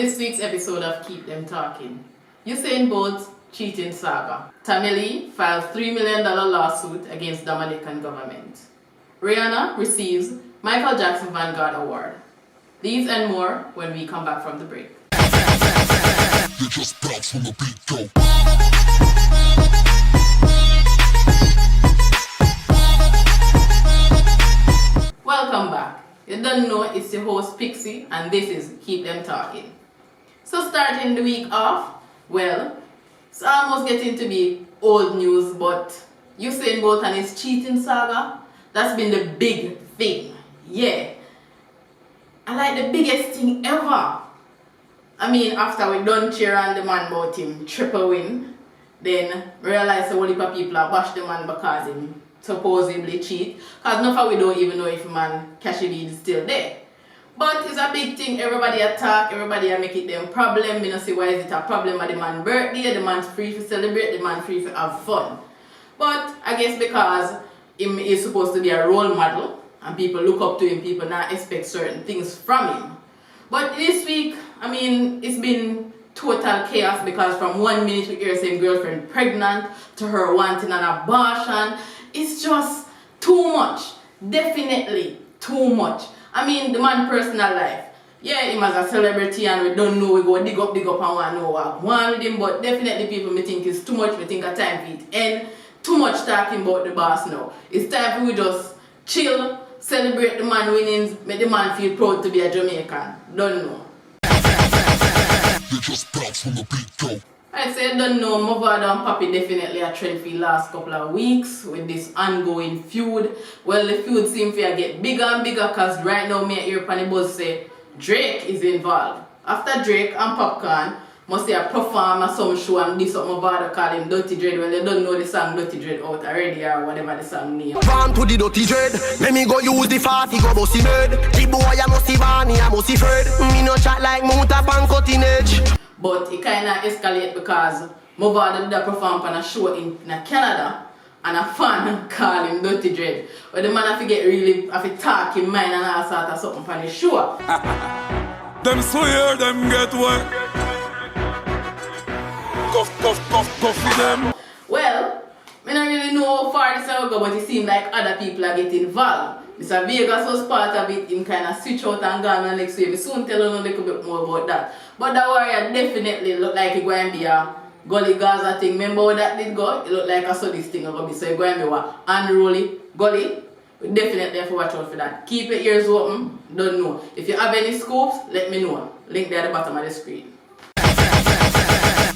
this week's episode of Keep Them Talking. Usain Bolt cheating saga. Tammy files $3 million lawsuit against Dominican government. Rihanna receives Michael Jackson Vanguard Award. These and more when we come back from the break. You just bounce from the beat, go. Welcome back. You don't know, it's your host Pixie and this is Keep Them Talking. So starting the week off, well, it's almost getting to be old news, but Usain Bolt and his cheating saga, that's been the big thing. Yeah. I like the biggest thing ever. I mean, after we done cheer on the man about him triple win, then realize a whole heap of people have bashed the man because him supposedly cheat. Because none of we don't even know if man Cashy is still there. But it's a big thing, everybody attack, everybody make it them problem. You know, see why is it a problem at the man's birthday, the man's free to celebrate, the man free to have fun. But I guess because him is supposed to be a role model and people look up to him, people now expect certain things from him. But this week, I mean, it's been total chaos because from 1 minute we hear saying girlfriend pregnant to her wanting an abortion. It's just too much. Definitely too much. I mean, the man's personal life. Yeah, him as a celebrity and we don't know, we go dig up and want to know what one with him, but definitely people may think it's too much, we think a time for it and too much talking about the boss now. It's time for we just chill, celebrate the man winnings, make the man feel proud to be a Jamaican. Don't know. You just bounce from the beat, go. I said don't know, Mavado and Papi definitely a trend for the last couple of weeks with this ongoing feud. Well, the feud seems to get bigger and bigger because right now me hear on the buzz say Drake is involved. After Drake and Popcorn must say a perform at some show and this what Mavado call him Dirty Dread. Well, they don't know the song Dirty Dread out already or whatever the song name. Van to the Dirty Dread, let me go use the 40 go bossy nerd. The boy I must see Barney, I must see Fred. Me no chat like Moota pan cutting edge. But it kind of escalate because Mavado did perform on a show in Canada and a fan call him Dirty Dread. But the man have to get really, have to talk in mind and all sort of something on the show. Them swear, them get wet. Go for them. Well, I don't really know how far this will go, but it seems like other people are getting involved. Mr. Vegas was part of it, him kind of switch out and gone and next week. We soon tell you a little bit more about that. But that warrior definitely look like it's going to be a gully Gaza thing. Remember how that did go? It looked like a this thing will be. So it's going to be what? Unruly gully. We definitely have to watch out for that. Keep your ears open. Don't know. If you have any scoops, let me know. Link there at the bottom of the screen.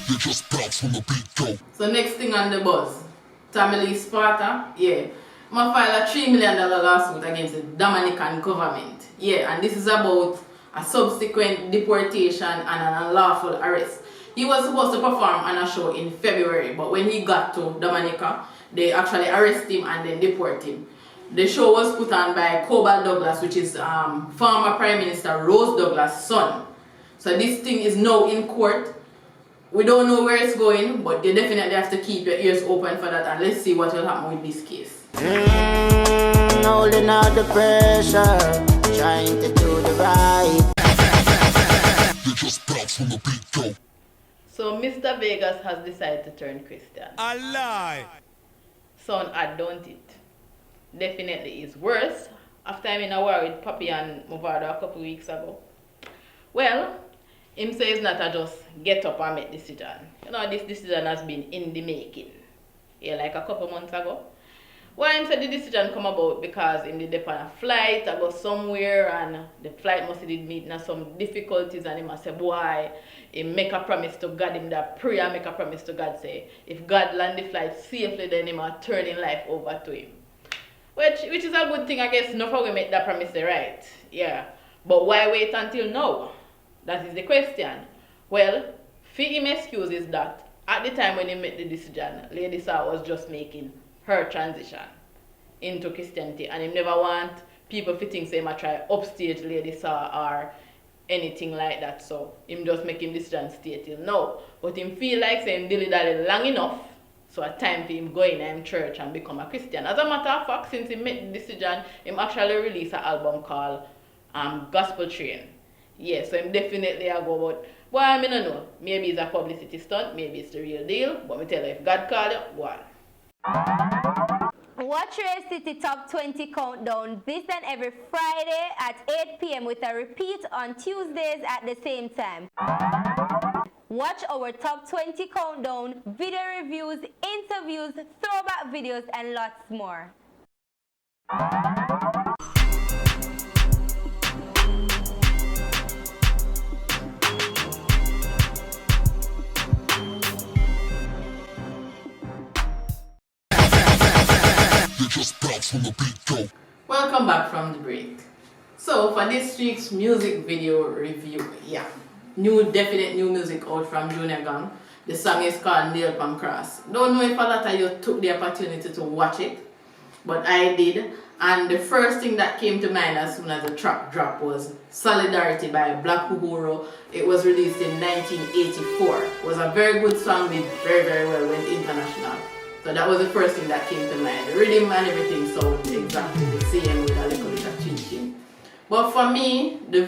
You just bounce from the beat, go. So next thing on the buzz. Tammy Sparta, yeah. I'm file a $3 million lawsuit against the Dominican government. Yeah, and this is about a subsequent deportation and an unlawful arrest. He was supposed to perform on a show in February, but when he got to Dominica, they actually arrest him and then deport him. The show was put on by Cobalt Douglas, which is former Prime Minister Rose Douglas' son. So this thing is now in court. We don't know where it's going, but you definitely have to keep your ears open for that and let's see what will happen with this case. Holding out the pressure, trying to do the right. You just bounce from the beat, go. So Mr. Vegas has decided to turn Christian. A lie. Sound odd, don't it? Definitely is worse. After I'm in a war with Papi and Mavado a couple weeks ago. Well, him says not to just get up and make decision. You know, this decision has been in the making. Yeah, like a couple months ago. Why him said the decision come about because him did on a flight, I go somewhere and the flight must did meet some difficulties and him must say, boy, he make a promise to God, him that pray and make a promise to God say, if God land the flight safely, then him are turning life over to him. Which is a good thing, I guess, not for we make that promise right. Yeah. But why wait until now? That is the question. Well, for him excuse is that at the time when he made the decision, Lady Saw was just making her transition into Christianity and him never want people to think say him a try upstage Lady Saw or anything like that. So him just make him decision stay till now. But him feel like saying dilly-dally long enough, so a time for him go in church and become a Christian. As a matter of fact, since he made the decision, him actually released an album called Gospel Train. Yeah, so him definitely a go, but Well, I mean, I don't know. Maybe it's a publicity stunt, maybe it's the real deal. But me tell you, if God call you, go on. Watch Ray City Top 20 Countdown this and every Friday at 8 p.m. with a repeat on Tuesdays at the same time. Watch our Top 20 Countdown, video reviews, interviews, throwback videos, and lots more. Just bounce from the beat, go. Welcome back from the break. So for this week's music video review, definite new music out from Junior Gang. The song is called Nail Pan Cross. Don't know if a lot of you took the opportunity to watch it, but I did. And the first thing that came to mind as soon as the track dropped was Solidarity by Black Uhuru. It was released in 1984. It was a very good song, did very, very well, went international. So that was the first thing that came to mind. The rhythm and everything sounded exactly the same with a little bit of changing. But for me, the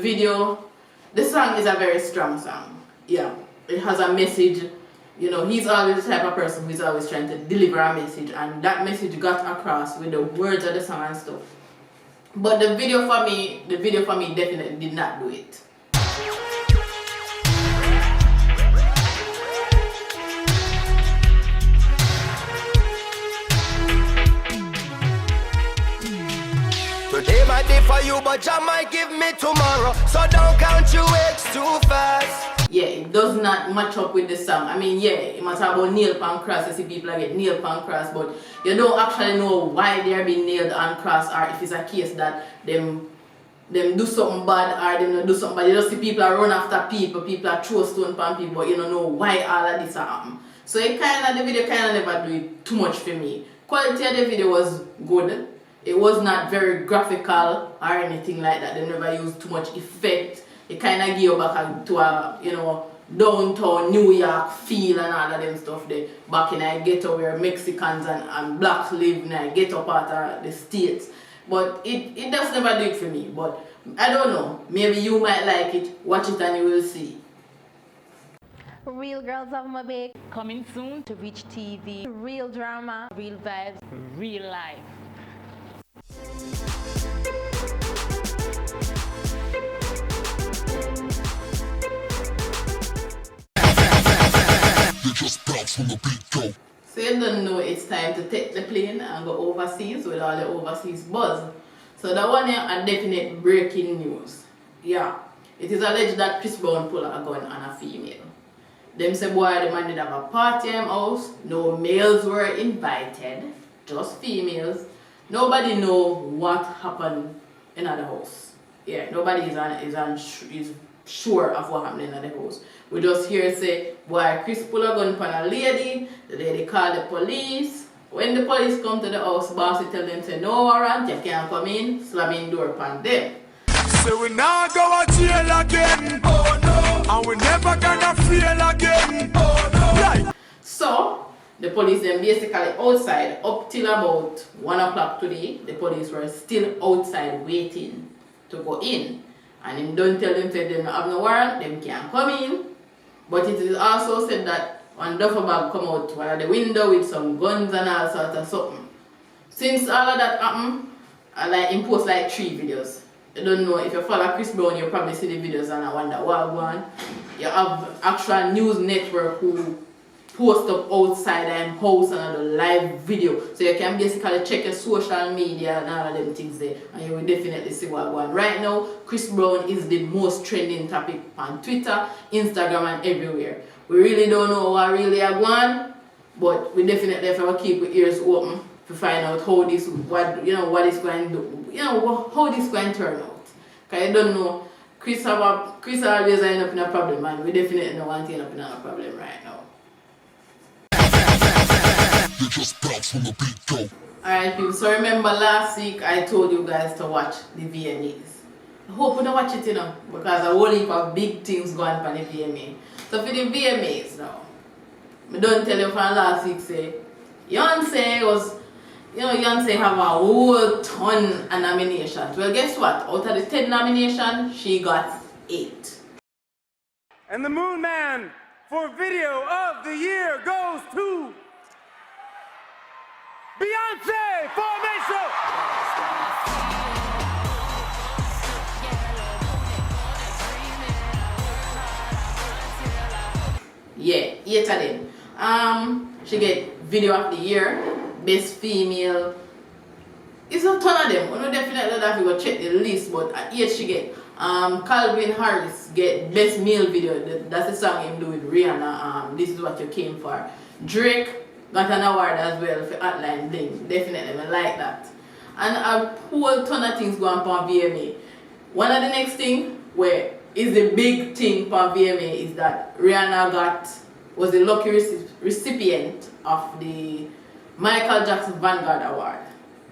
song is a very strong song. Yeah, it has a message. You know, he's always the type of person who's always trying to deliver a message, and that message got across with the words of the song and stuff. But the video for me definitely did not do it. Today might be for you, but Jah might give me tomorrow. So don't count your eggs too fast. Yeah, it does not match up with the song. I mean, yeah, it must have about nail pan cross. You see people get nail pan cross, but you don't actually know why they are being nailed and cross, or if it's a case that them do something bad or them not do something bad. You just see people are run after people are throw stone pan people, but you don't know why all of this happen. So the video never do it too much for me. Quality of the video was good. It was not very graphical or anything like that. They never used too much effect. It kind of gave back to a, downtown New York feel and all of them stuff there. Back in a ghetto where Mexicans and blacks live in a ghetto part of the States. But it does never do it for me. But I don't know. Maybe you might like it. Watch it and you will see. Real girls of my bake. Coming soon to Reech TV. Real drama. Real vibes, real life. Just bounce from the beat, go. So you don't know it's time to take the plane and go overseas with all the overseas buzz. So that one here are definite breaking news. Yeah, it is alleged that Chris Brown pulled a gun on a female. Them say boy the man did have a party in house, no males were invited, just females. Nobody know what happened in the house. Yeah, nobody is sure of what happened in the house. We just hear say, boy, Chris pull a gun on a lady, the lady call the police. When the police come to the house, boss tell them say, no warrant, you can't come in, slamming door upon them. So we now go to jail again. Oh no. And we never gonna feel again. Oh no. Right. So, the police then basically outside up till about 1 o'clock today, the police were still outside waiting to go in. And him don't tell them say they don't have no warrant, them can't come in. But it is also said that one duffel bag come out while the window with some guns and all sorts of something. Since all of that happened, I post 3 videos. You don't know, if you follow Chris Brown, you probably see the videos and I wonder what one. You have actual news network who post up outside and house and a live video. So you can basically check your social media and all of them things there. And you will definitely see what going on. Right now, Chris Brown is the most trending topic on Twitter, Instagram and everywhere. We really don't know what really are going on, but we definitely have to keep our ears open to find out how this, what is going to do, how this going to turn out. Because you don't know, Chris always end up in a problem, and we definitely don't want to end up in a problem right now. You just bounce from the beat, go. Alright people, so remember last week I told you guys to watch the VMAs. I hope you don't watch it, because a whole heap of big things going on the VMA. So for the VMAs now, I don't tell you from last week say, Beyonce have a whole ton of nominations. Well guess what? Out of the 10 nominations, she got 8. And the Moon Man for Video of the Year goes to Beyonce Formation! Yeah, 8 of them. She get Video of the Year, Best Female. It's a ton of them. We don't definitely have to go check the list, but at 8 she get. Calvin Harris get Best Male Video. That's the song him do with Rihanna. This is what you came for. Drake got an award as well for Hotline Bling. Definitely, I like that. And a whole ton of things going on VMA. One of the next thing where is the big thing for VMA is that Rihanna was the lucky recipient of the Michael Jackson Vanguard Award.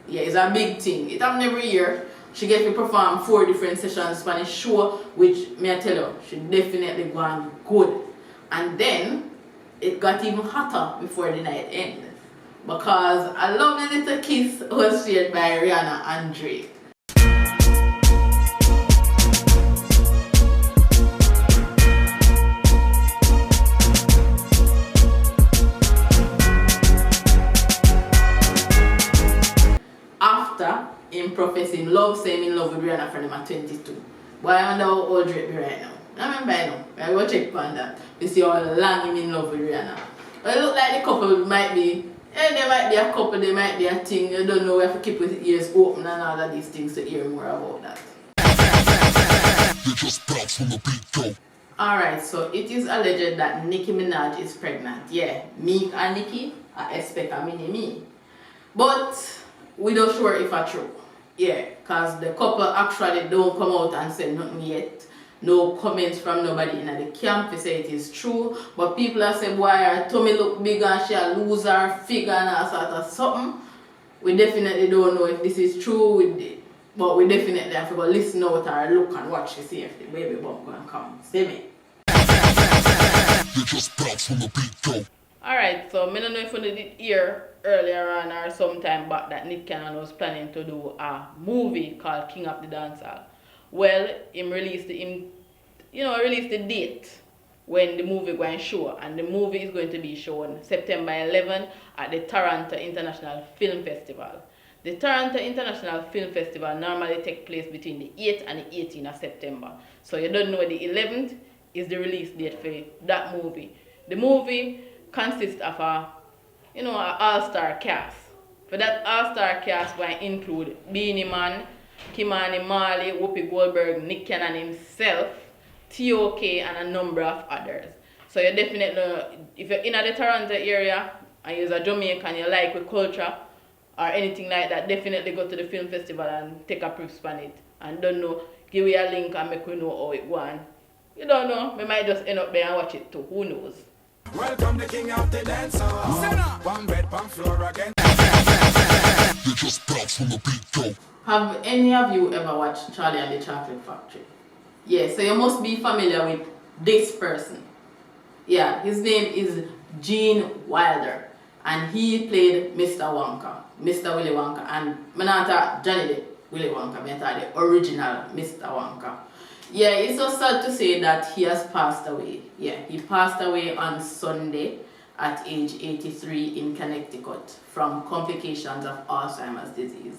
Yeah, it's a big thing. It happens every year. She gets to perform 4 different sessions on a show, which, may I tell you, she definitely gone good. And then, it got even hotter before the night ended. Because a lovely little kiss was shared by Rihanna and Drake. After him professing love, saying in love with Rihanna from him at 22. But I wonder how old Drake be right now. I remember I know. I will check on that. We see how long him in love with Rihanna. But it look like the couple might be, there might be a couple, there might be a thing. You don't know, we have to keep with ears open and all of these things to hear more about that. You just bounce from the beat, go. Alright, so it is alleged that Nicki Minaj is pregnant. Yeah, Meek and Nicki, I expect a mini-me. But we don't sure if it's true. Yeah, because the couple actually don't come out and say nothing yet. No comments from nobody in the camp to say it is true. But people are saying, boy, her tummy look big and she a lose her figure and all sort of something. We definitely don't know if this is true. But we definitely have to go listen out her look and watch to see if the baby bump gonna come. See me? You just bounce from the beat, go. Alright, so I don't know if you did hear earlier on or sometime back that Nick Cannon was planning to do a movie called King of the Dancehall. Well, him released the date when the movie going to show, and the movie is going to be shown September 11 at the Toronto International Film Festival. The Toronto International Film Festival normally takes place between the 8th and the 18th of September. So you don't know the 11th is the release date for that movie. The movie consists of an all-star cast. For that all-star cast, we include Beanie Man, Kimani Marley, Whoopi Goldberg, Nick Cannon himself, T.O.K. and a number of others. So you definitely, if you're in the Toronto area and you're a Jamaican, you like with culture or anything like that, definitely go to the film festival and take a proof on it. And don't know, give me a link and make we know how it goes. You don't know, we might just end up there and watch it too, who knows. Welcome the king of the dancer. One bed, one floor again. You just bounce from the beat, go. Have any of you ever watched Charlie and the Chocolate Factory? Yeah, so you must be familiar with this person. Yeah, his name is Gene Wilder. And he played Mr. Wonka, Mr. Willy Wonka. And I'm not talking Johnny the Willy Wonka, I'm talking the original Mr. Wonka. Yeah, it's so sad to say that he has passed away. Yeah, he passed away on Sunday at age 83 in Connecticut from complications of Alzheimer's disease.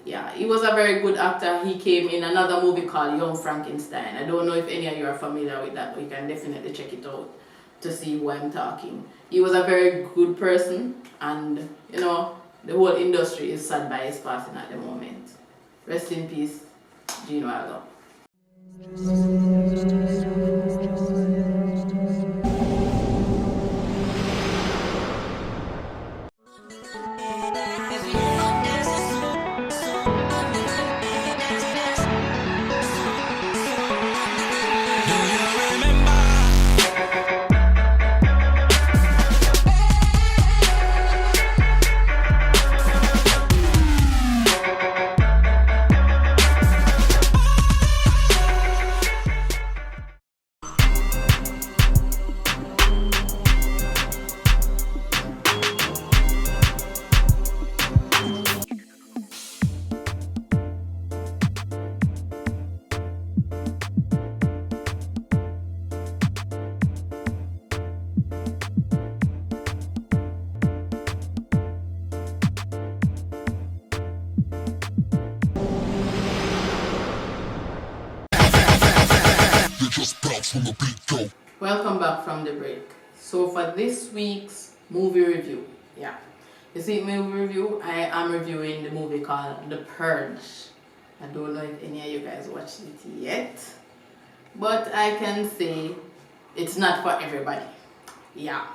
Yeah, he was a very good actor. He came in another movie called Young Frankenstein. I don't know if any of you are familiar with that, but you can definitely check it out to see who I'm talking. He was a very good person, and the whole industry is sad by his passing at the moment. Rest in peace, Gene Wilder. from the beat go. Welcome back from the break. So for this week's movie review, this week's movie review, I am reviewing the movie called The Purge. I don't know if any of you guys watched it yet, but I can say it's not for everybody. Yeah.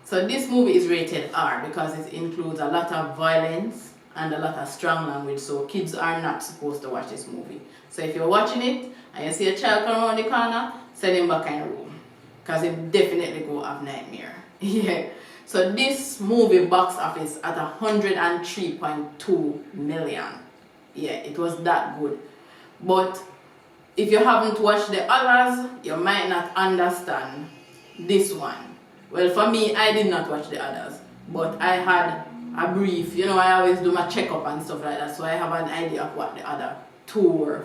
So this movie is rated R because it includes a lot of violence and a lot of strong language, so kids are not supposed to watch this movie. So if you're watching it and you see a child come around the corner, send him back in the room, because it definitely go have nightmare. Yeah. So this movie box office at 103.2 million. Yeah, it was that good. But if you haven't watched the others, you might not understand this one. Well, for me, I did not watch the others, but I had a brief, I always do my checkup and stuff like that, so I have an idea of what the other two were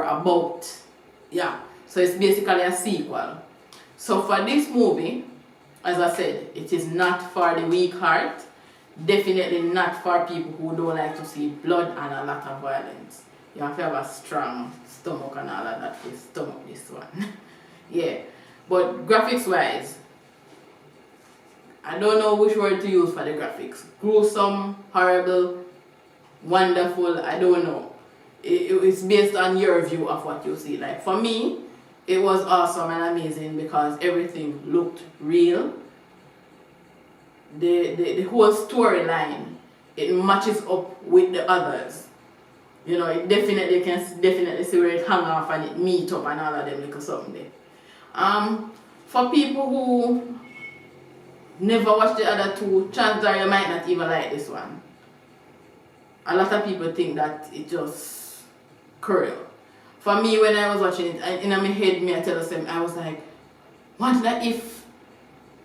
about. Yeah, so it's basically a sequel. So for this movie, as I said, it is not for the weak heart, definitely not for people who don't like to see blood and a lot of violence. You have to have a strong stomach and all of that to stomach this one. Yeah, but graphics wise, I don't know which word to use for the graphics. Gruesome, horrible, wonderful, I don't know. It's based on your view of what you see. Like for me, it was awesome and amazing because everything looked real. The whole storyline, it matches up with the others. It definitely see where it hang off and it meet up and all of them like something there. For people who never watched the other two, chances are you might not even like this one. A lot of people think that it just cruel. For me, when I was watching it, in my head, I tell them, I was like, wonder if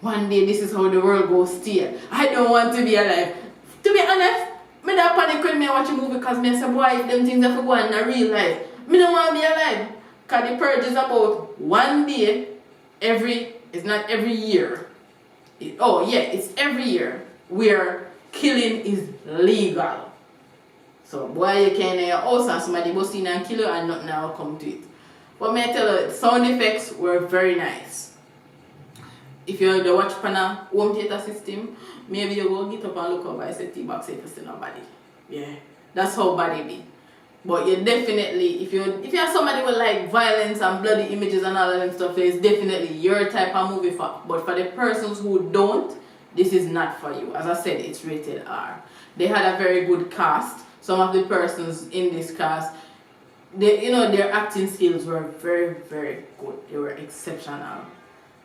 one day this is how the world goes still. I don't want to be alive. To be honest, I don't panic when I watch a movie because I say, boy, if them things have to go on in real life, I don't want to be alive. Because the purge is about one day, it's not every year. It's every year where killing is legal. So, boy, you can in your house and somebody bust in and kill you and nothing will come to it. But may I tell you, sound effects were very nice. If you watch a home theater system, maybe you go get up and look over and say T-box if you see nobody. Yeah, that's how bad it be. But you definitely, if you have somebody with like violence and bloody images and all of them stuff, it's definitely your type of movie. But for the persons who don't, this is not for you. As I said, it's rated R. They had a very good cast. Some of the persons in this cast, their acting skills were very, very good. They were exceptional.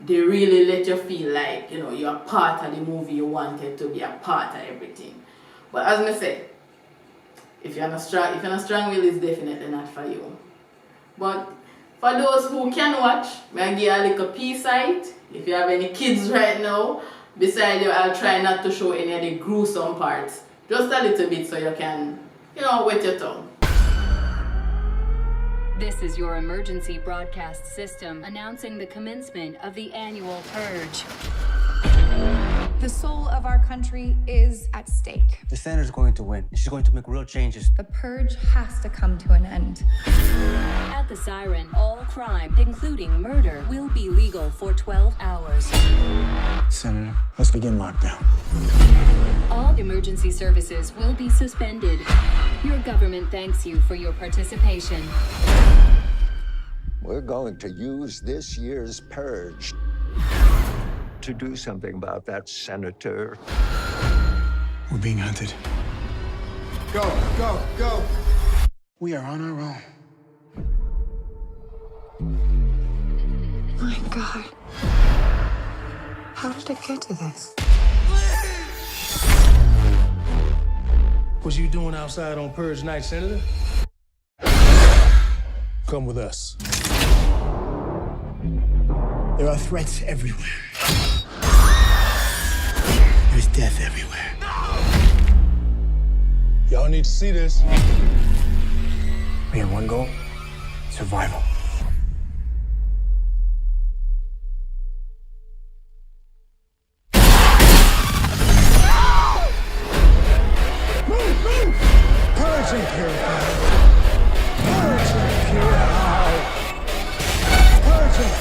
They really let you feel like, you're a part of the movie. You wanted to be a part of everything. But as I said, if you're not strong will, it's definitely not for you. But for those who can watch, may I give you a little peace side. If you have any kids right now, beside you, I'll try not to show any of the gruesome parts. Just a little bit so you can, wet your tongue. This is your emergency broadcast system announcing the commencement of the annual purge. The soul of our country is at stake. The senator's going to win. She's going to make real changes. The purge has to come to an end. At the siren, all crime, including murder, will be legal for 12 hours. Senator, let's begin lockdown. All emergency services will be suspended. Your government thanks you for your participation. We're going to use this year's purge to do something about that senator. We're being hunted. Go, go, go. We are on our own. My God. How did it get to this? What you doing outside on Purge Night, Senator? Come with us. There are threats everywhere. There's death everywhere. Y'all need to see this. We have one goal: survival. Purge and purify. Purge and purify. Purge and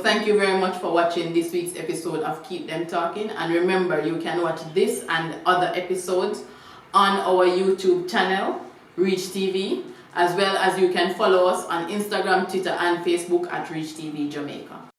thank you very much for watching this week's episode of Keep Them Talking. And remember, you can watch this and other episodes on our YouTube channel, Reech TV, as well as you can follow us on Instagram, Twitter, and Facebook at Reech TV Jamaica.